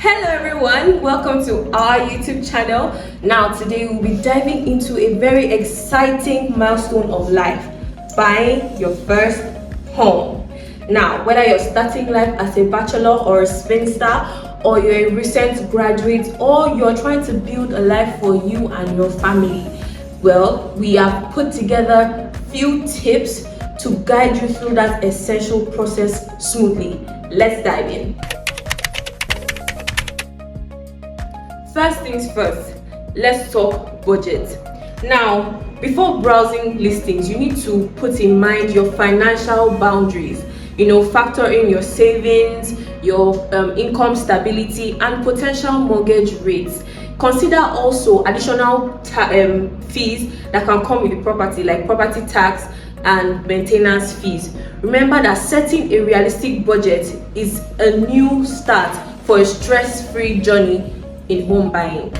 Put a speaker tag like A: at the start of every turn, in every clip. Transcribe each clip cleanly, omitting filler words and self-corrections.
A: Hello everyone, welcome to our YouTube channel. Now today we'll be diving into a very exciting milestone of life, buying your first home. Now whether you're starting life as a bachelor or a spinster, or you're a recent graduate, or you're trying to build a life for you and your family, well, we have put together a few tips to guide you through that essential process smoothly. Let's dive in. First things first, let's talk budget. Now, before browsing listings, you need to put in mind your financial boundaries. Factor in your savings, your income stability, and potential mortgage rates. Consider also additional fees that can come with the property, like property tax and maintenance fees. Remember that setting a realistic budget is a new start for a stress-free journey in home buying.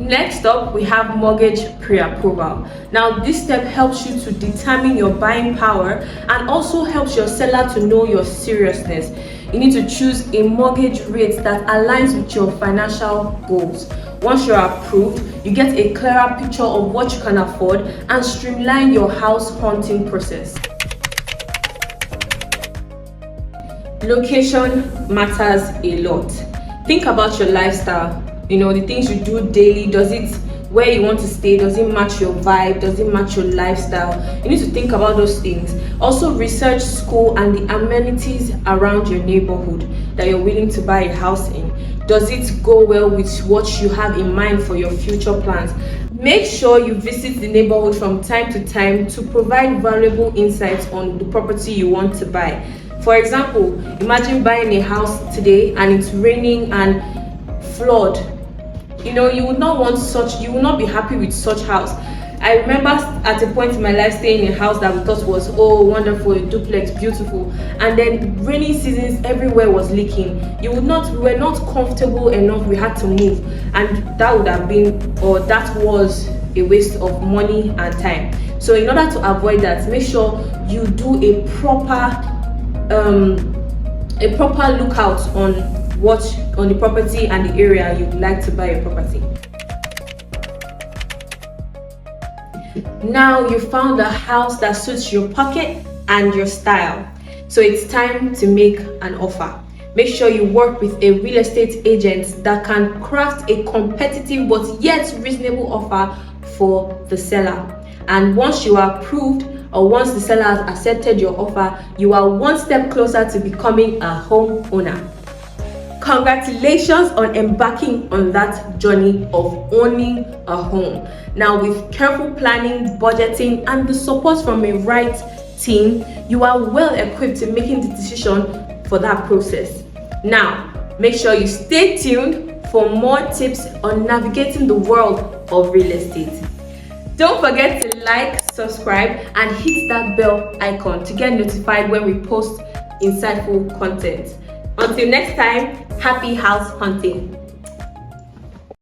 A: Next up, we have mortgage pre-approval. Now this step helps you to determine your buying power and also helps your seller to know your seriousness. You need to choose a mortgage rate that aligns with your financial goals. Once you're approved, you get a clearer picture of what you can afford and streamline your house hunting process. Location matters a lot. Think about your lifestyle. The things you do daily. Where you want to stay, does it match your vibe? Does it match your lifestyle? You need to think about those things. Also research school and the amenities around your neighborhood that you're willing to buy a house in. Does it go well with what you have in mind for your future plans? Make sure you visit the neighborhood from time to time to provide valuable insights on the property you want to buy. For example, imagine buying a house today and it's raining and flood. You would not be happy with such house. I remember at a point in my life staying in a house that we thought was wonderful, a duplex, beautiful, and then rainy seasons everywhere was leaking. We were not comfortable enough. We had to move, and that was a waste of money and time. So in order to avoid that, make sure you do a proper lookout on the property and the area you'd like to buy a property. Now you found a house that suits your pocket and your style, so it's time to make an offer. Make sure you work with a real estate agent that can craft a competitive but yet reasonable offer for the seller. And once you are approved, or once the seller has accepted your offer, you are one step closer to becoming a homeowner. Congratulations on embarking on that journey of owning a home. Now, with careful planning, budgeting, and the support from a right team, you are well equipped to making the decision for that process. Now, make sure you stay tuned for more tips on navigating the world of real estate. Don't forget to like, subscribe, and hit that bell icon to get notified when we post insightful content. Until next time, happy house hunting.